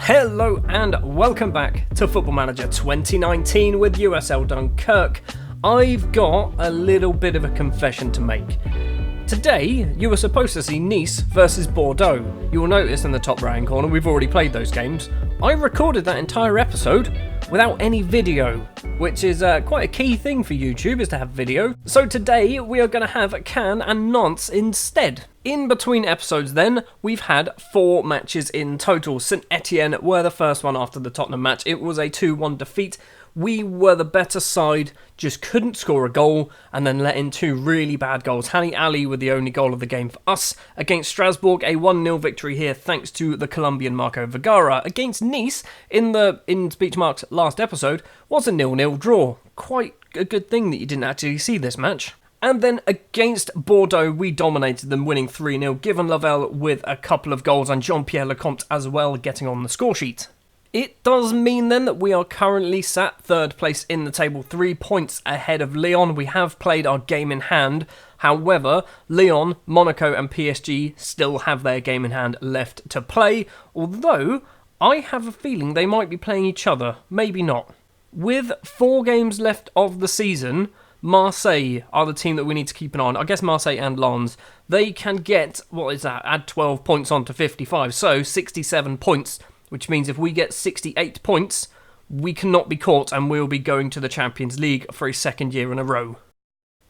Hello and welcome back to Football Manager 2019 with USL Dunkerque. I've got a little bit of a confession to make. Today, you were supposed to see Nice versus Bordeaux. You will notice in the top right hand corner we've already played those games. I recorded that entire episode without any video, which is quite a key thing for YouTube, is to have video. So today we are going to have Cannes and Nantes instead. In between episodes then, we've had 4 matches in total. St Etienne were the first one after the Tottenham match. It was a 2-1 defeat. We were the better side, just couldn't score a goal, and then let in 2 really bad goals. Hani Ali with the only goal of the game for us. Against Strasbourg, a 1-0 victory here thanks to the Colombian Marco Vergara. Against Nice, in speech marks last episode, was a 0-0 draw. Quite a good thing that you didn't actually see this match. And then against Bordeaux, we dominated them, winning 3-0, given Lavelle with a couple of goals and Jean-Pierre Lecomte as well getting on the score sheet. It does mean then that we are currently sat 3rd place in the table, 3 points ahead of Lyon. We have played our game in hand. However, Lyon, Monaco and PSG still have their game in hand left to play, although I have a feeling they might be playing each other, maybe not. With 4 games left of the season, Marseille are the team that we need to keep an eye on. I guess Marseille and Lens. They can get, add 12 points on to 55, so 67 points, which means if we get 68 points, we cannot be caught and we'll be going to the Champions League for a 2nd year in a row.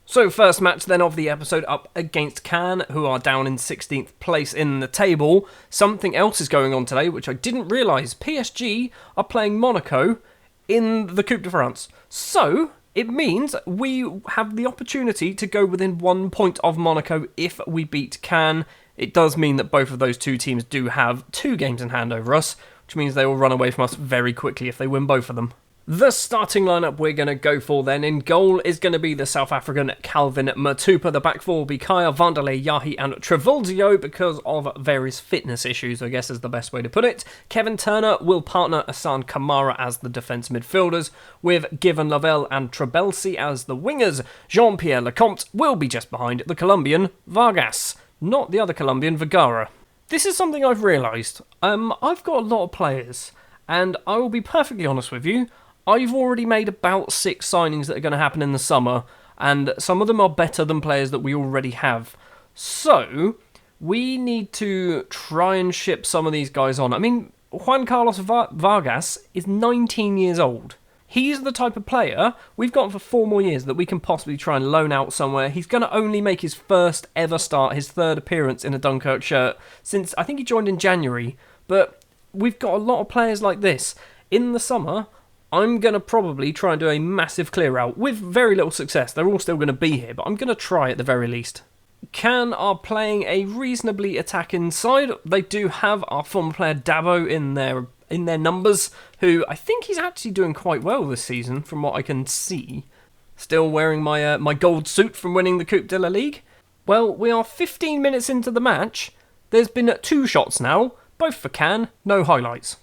So first match then of the episode up against Cannes, who are down in 16th place in the table. Something else is going on today, which I didn't realise. PSG are playing Monaco in the Coupe de France. So it means we have the opportunity to go within 1 point of Monaco if we beat Cannes. It does mean that both of those 2 teams do have 2 games in hand over us, which means they will run away from us very quickly if they win both of them. The starting lineup we're going to go for then in goal is going to be the South African Calvin Matupa. The back 4 will be Kaya, Vanderlei, Yahi and Trevolzio because of various fitness issues, I guess is the best way to put it. Kevin Turner will partner Asan Kamara as the defence midfielders, with Given Lavelle and Trabelsi as the wingers. Jean-Pierre Lecomte will be just behind the Colombian Vargas, not the other Colombian, Vergara. This is something I've realised. I've got a lot of players, and I will be perfectly honest with you, I've already made about 6 signings that are going to happen in the summer, and some of them are better than players that we already have. So, we need to try and ship some of these guys on. I mean, Juan Carlos Vargas is 19 years old. He's the type of player we've got for 4 more years that we can possibly try and loan out somewhere. He's going to only make his first ever start, his 3rd appearance in a Dunkerque shirt since I think he joined in January. But we've got a lot of players like this. In the summer, I'm going to probably try and do a massive clear out with very little success. They're all still going to be here, but I'm going to try at the very least. Cannes are playing a reasonably attacking side. They do have our former player Dabo in their numbers, who I think he's actually doing quite well this season from what I can see. Still wearing my gold suit from winning the Coupe de la Ligue. Well, we are 15 minutes into the match. There's been 2 shots now, both for Cannes, no highlights.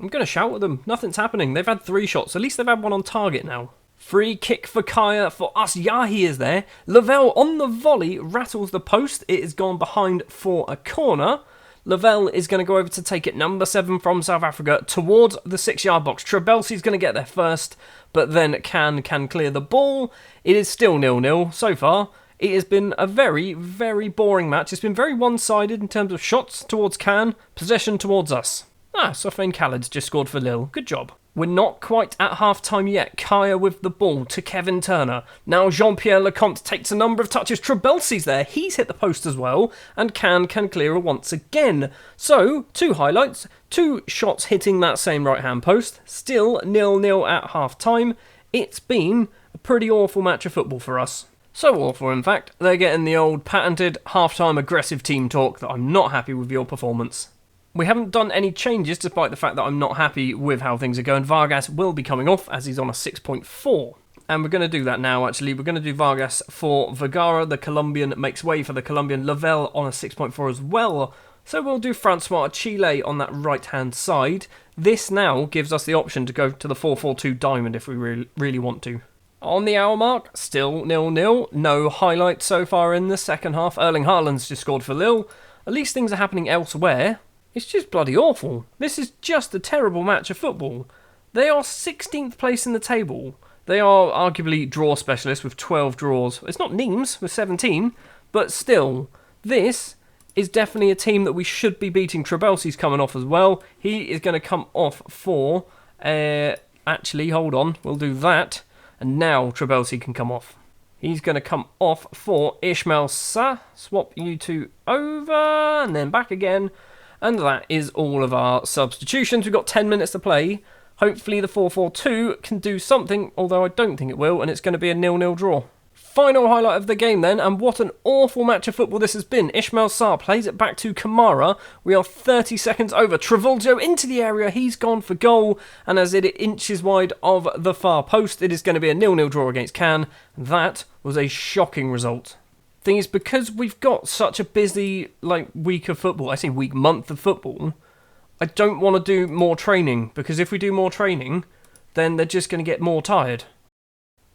I'm going to shout at them. Nothing's happening. They've had 3 shots. At least they've had 1 on target now. Free kick for Kaya. For us, Yahi is there. Lavelle on the volley rattles the post. It has gone behind for a corner. Lavelle is going to go over to take it. Number 7 from South Africa towards the 6-yard box. Trabelsi's going to get there first, but then can clear the ball. It is still 0-0 so far. It has been a very, very boring match. It's been very one-sided in terms of shots towards Cannes, possession towards us. Sofiane Khaled's just scored for Lille. Good job. We're not quite at half-time yet. Kaya with the ball to Kevin Turner. Now Jean-Pierre Lecomte takes a number of touches. Trabelsi's there. He's hit the post as well. And can clear once again. So, 2 highlights. 2 shots hitting that same right-hand post. Still 0-0 at half-time. It's been a pretty awful match of football for us. So awful, in fact, they're getting the old patented half-time aggressive team talk that I'm not happy with your performance. We haven't done any changes despite the fact that I'm not happy with how things are going. Vargas will be coming off as he's on a 6.4. And we're going to do that now, actually. We're going to do Vargas for Vergara. The Colombian makes way for the Colombian. Lavelle on a 6.4 as well. So we'll do Francois Chile on that right-hand side. This now gives us the option to go to the 4-4-2 diamond if we really want to. On the hour mark, still 0-0. No highlights so far in the second half. Erling Haaland's just scored for Lille. At least things are happening elsewhere. It's just bloody awful. This is just a terrible match of football. They are 16th place in the table. They are arguably draw specialists with 12 draws. It's not Nîmes with 17, but still, this is definitely a team that we should be beating. Trabelsi's coming off as well. He is going to come off for... actually, hold on. We'll do that. And now Trabelsi can come off. He's going to come off for Ismail Sa. Swap you two over and then back again. And that is all of our substitutions. We've got 10 minutes to play. Hopefully the 4-4-2 can do something, although I don't think it will, and it's going to be a 0-0 draw. Final highlight of the game then, and what an awful match of football this has been. Ismail Sarr plays it back to Kamara. We are 30 seconds over. Travolgio into the area. He's gone for goal, and as it inches wide of the far post, it is going to be a 0-0 draw against Cannes. That was a shocking result. Thing is, because we've got such a busy week of football, I say week, month of football, I don't want to do more training, because if we do more training, then they're just going to get more tired.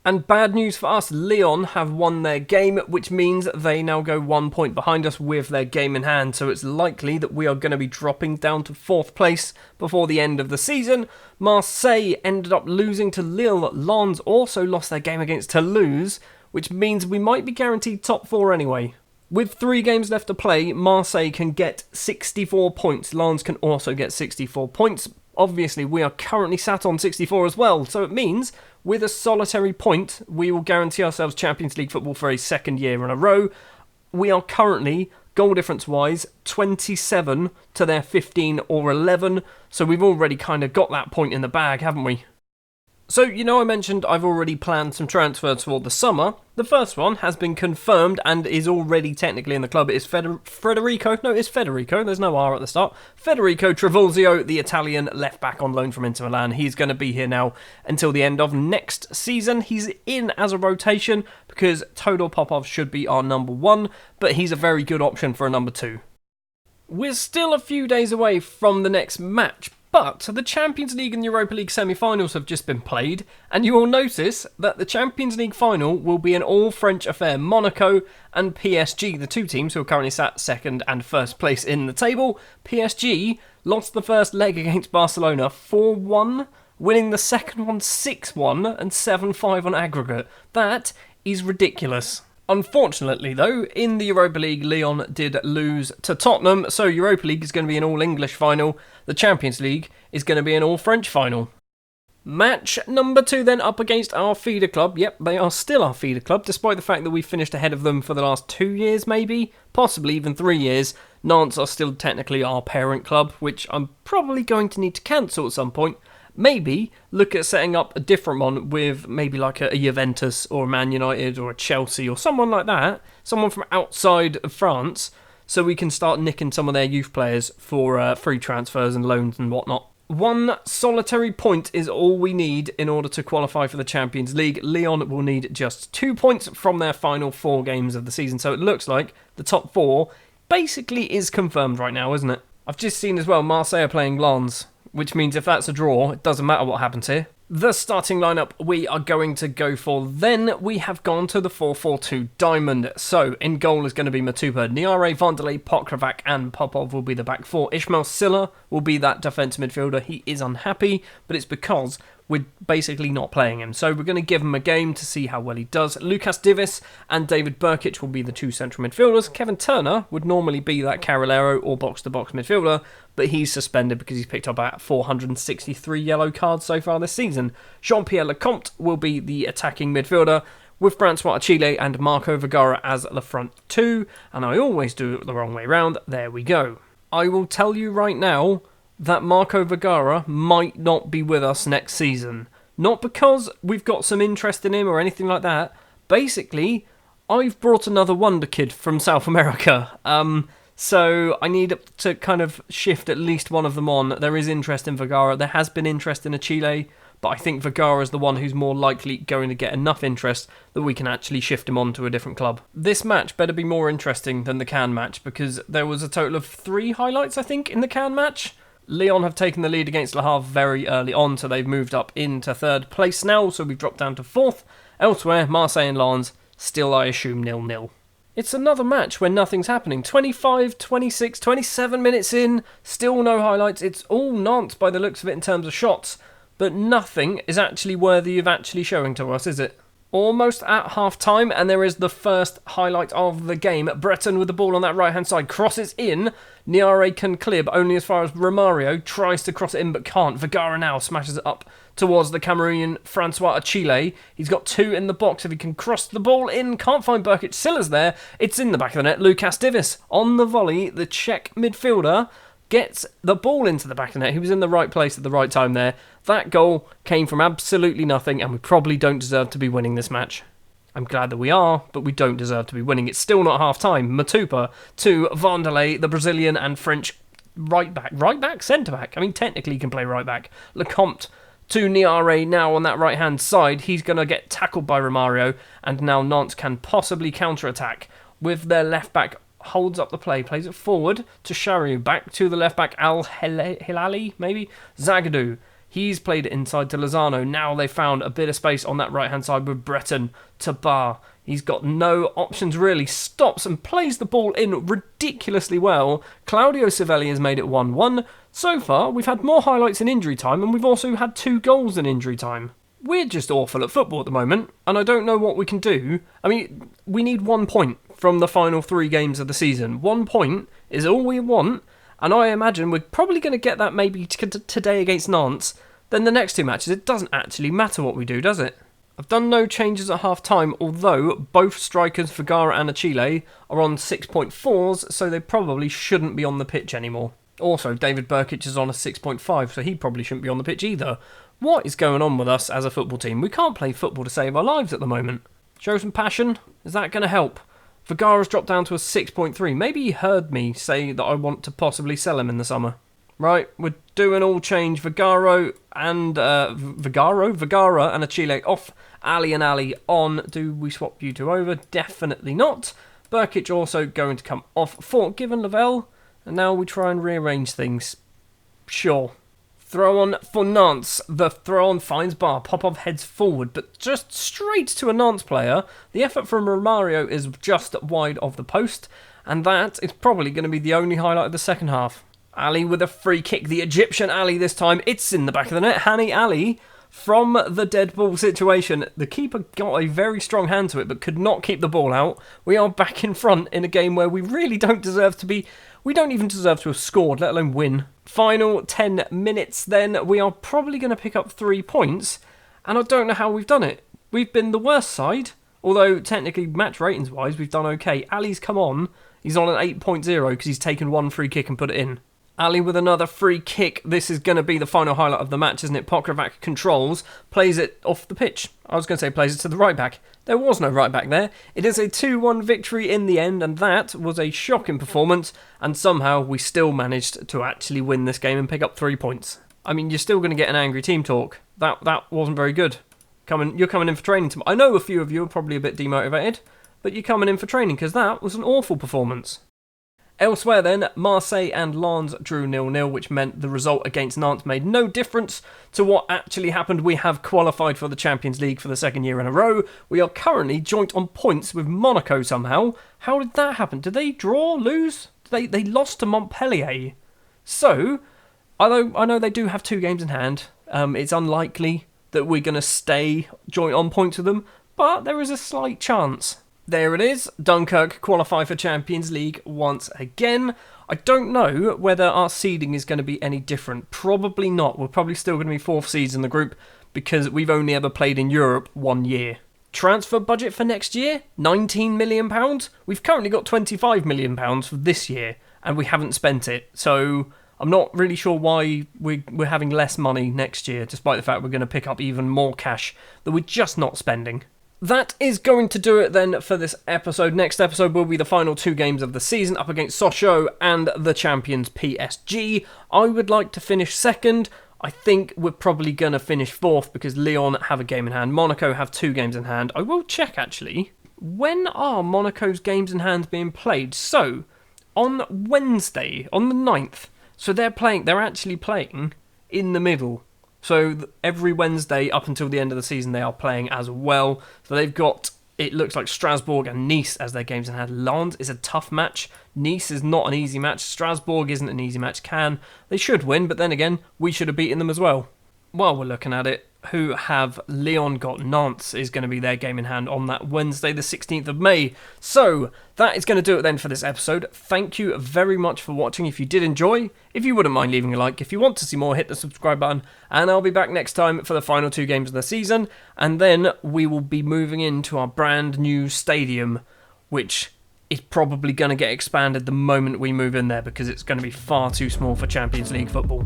And bad news for us, Lyon have won their game, which means they now go 1 point behind us with their game in hand. So it's likely that we are going to be dropping down to 4th place before the end of the season. Marseille ended up losing to Lille. Lens also lost their game against Toulouse, which means we might be guaranteed top 4 anyway. With 3 games left to play, Marseille can get 64 points. Lens can also get 64 points. Obviously, we are currently sat on 64 as well, so it means with a solitary point, we will guarantee ourselves Champions League football for a second year in a row. We are currently, goal difference-wise, 27 to their 15 or 11, so we've already kind of got that point in the bag, haven't we? So, I mentioned I've already planned some transfers for the summer. The first one has been confirmed and is already technically in the club. It is Federico. There's no R at the start. Federico Travolzio, the Italian left-back on loan from Inter Milan. He's going to be here now until the end of next season. He's in as a rotation because Todor Popov should be our number 1, but he's a very good option for a number 2. We're still a few days away from the next match, but the Champions League and Europa League semi-finals have just been played, and you will notice that the Champions League final will be an all-French affair. Monaco and PSG, the 2 teams who are currently sat 2nd and 1st place in the table. PSG lost the first leg against Barcelona 4-1, winning the second one 6-1 and 7-5 on aggregate. That is ridiculous. Unfortunately, though, in the Europa League, Lyon did lose to Tottenham, so Europa League is going to be an all-English final. The Champions League is going to be an all-French final. Match number 2 then up against our feeder club. Yep, they are still our feeder club, despite the fact that we've finished ahead of them for the last 2 years, maybe, possibly even 3 years. Nantes are still technically our parent club, which I'm probably going to need to cancel at some point. Maybe look at setting up a different one with maybe like a Juventus or a Man United or a Chelsea or someone like that, someone from outside of France, so we can start nicking some of their youth players for free transfers and loans and whatnot. 1 solitary point is all we need in order to qualify for the Champions League. Lyon will need just 2 points from their final 4 games of the season, so it looks like the top 4 basically is confirmed right now, isn't it? I've just seen as well Marseille are playing Lens, which means if that's a draw, it doesn't matter what happens here. The starting lineup we are going to go for then, we have gone to the 4-4-2 diamond. So, in goal is going to be Matupa, Niare, Vanderlei, Pokravac and Popov will be the back 4. Ismail Silla will be that defensive midfielder. He is unhappy, but it's because we're basically not playing him. So we're going to give him a game to see how well he does. Lucas Divis and David Burkic will be the 2 central midfielders. Kevin Turner would normally be that Carrilero or box-to-box midfielder, but he's suspended because he's picked up about 463 yellow cards so far this season. Jean-Pierre Lecomte will be the attacking midfielder, with Francois Achille and Marco Vergara as the front 2, and I always do it the wrong way round. There we go. I will tell you right now that Marco Vergara might not be with us next season. Not because we've got some interest in him or anything like that. Basically, I've brought another wonder kid from South America. So I need to kind of shift at least one of them on. There is interest in Vergara. There has been interest in Achille, but I think Vergara is the one who's more likely going to get enough interest that we can actually shift him on to a different club. This match better be more interesting than the Cannes match, because there was a total of 3 highlights, I think, in the Cannes match. Lyon have taken the lead against Le Havre very early on, so they've moved up into 3rd place now, so we've dropped down to 4th. Elsewhere, Marseille and Lens, still I assume 0-0. It's another match where nothing's happening. 25, 26, 27 minutes in, still no highlights. It's all Nantes by the looks of it in terms of shots, but nothing is actually worthy of actually showing to us, is it? Almost at half-time, and there is the first highlight of the game. Breton with the ball on that right-hand side, crosses in. Niare can clear, but only as far as Romario tries to cross it in, but can't. Vergara now smashes it up towards the Cameroonian Francois Achille. He's got two in the box. If he can cross the ball in, can't find Burkic. Silla's there. It's in the back of the net. Lucas Divis on the volley. The Czech midfielder gets the ball into the back of the net. He was in the right place at the right time there. That goal came from absolutely nothing, and we probably don't deserve to be winning this match. I'm glad that we are, but we don't deserve to be winning. It's still not half-time. Matupa to Vanderlei, the Brazilian and French right-back, centre-back. I mean, technically he can play right-back. Lecomte to Niare now on that right-hand side. He's going to get tackled by Romario, and now Nantes can possibly counter-attack with their left-back. Holds up the play, plays it forward to Shariu, back to the left-back Al-Hilali, maybe? Zagadou. He's played it inside to Lozano. Now they found a bit of space on that right-hand side with Breton to Bar. He's got no options really. Stops and plays the ball in ridiculously well. Claudio Civelli has made it 1-1. So far, we've had more highlights in injury time, and we've also had 2 goals in injury time. We're just awful at football at the moment, and I don't know what we can do. I mean, we need 1 point from the final 3 games of the season. 1 point is all we want, and I imagine we're probably going to get that maybe today against Nantes. Then the next 2 matches, it doesn't actually matter what we do, does it? I've done no changes at half-time, although both strikers, Vergara and Achille, are on 6.4s, so they probably shouldn't be on the pitch anymore. Also, David Burkic is on a 6.5, so he probably shouldn't be on the pitch either. What is going on with us as a football team? We can't play football to save our lives at the moment. Show some passion? Is that going to help? Vergara's dropped down to a 6.3. Maybe he heard me say that I want to possibly sell him in the summer. Right, we're doing all change. Vergara and Achille off. Ali and Ali on. Do we swap you two over? Definitely not. Burkic also going to come off for Given Lavelle. And now we try and rearrange things. Sure. Throw on for Nantes. The throw on finds Bar. Popov heads forward, but just straight to a Nantes player. The effort from Romario is just wide of the post, and that is probably going to be the only highlight of the second half. Ali with a free kick. The Egyptian Ali this time. It's in the back of the net. Hani Ali from the dead ball situation. The keeper got a very strong hand to it, but could not keep the ball out. We are back in front in a game where we really don't deserve to be. We don't even deserve to have scored, let alone win. Final 10 minutes then. We are probably going to pick up 3 points, and I don't know how we've done it. We've been the worst side, although technically match ratings wise we've done okay. Ali's come on. He's on an 8.0 because he's taken 1 free kick and put it in. Ali with another free kick. This is going to be the final highlight of the match, isn't it? Pokravac controls, plays it off the pitch. I was going to say plays it to the right back. There was no right back there. It is a 2-1 victory in the end, and that was a shocking performance, and somehow we still managed to actually win this game and pick up 3 points. I mean, you're still going to get an angry team talk. That wasn't very good. You're coming in for training tomorrow. I know a few of you are probably a bit demotivated, but you're coming in for training because that was an awful performance. Elsewhere then, Marseille and Lens drew 0-0, which meant the result against Nantes made no difference to what actually happened. We have qualified for the Champions League for the 2nd year in a row. We are currently joint on points with Monaco somehow. How did that happen? Did they draw, lose? They lost to Montpellier. So, although I know they do have 2 games in hand, it's unlikely that we're going to stay joint on points with them, but there is a slight chance. There it is. Dunkerque qualify for Champions League once again. I don't know whether our seeding is going to be any different. Probably not. We're probably still going to be 4th seeds in the group because we've only ever played in Europe 1 year. Transfer budget for next year? £19 million? We've currently got £25 million for this year and we haven't spent it. So I'm not really sure why we're having less money next year, despite the fact we're going to pick up even more cash that we're just not spending. That is going to do it then for this episode. Next episode will be the final 2 games of the season up against Sochaux and the champions PSG. I would like to finish 2nd. I think we're probably going to finish 4th because Lyon have a game in hand. Monaco have 2 games in hand. I will check actually. When are Monaco's games in hand being played? So, on Wednesday, on the 9th. So they're actually playing in the middle. So every Wednesday up until the end of the season they are playing as well. So they've got it looks like Strasbourg and Nice as their games in hand. Lens is a tough match. Nice is not an easy match. Strasbourg isn't an easy match. They should win, but then again, we should have beaten them as well. While we're looking at it, who have Lyon got? Nantes is going to be their game in hand on that Wednesday, the 16th of May. So, that is going to do it then for this episode. Thank you very much for watching. If you did enjoy, if you wouldn't mind leaving a like, if you want to see more, hit the subscribe button, and I'll be back next time for the final 2 games of the season, and then we will be moving into our brand new stadium, which is probably going to get expanded the moment we move in there, because it's going to be far too small for Champions League football.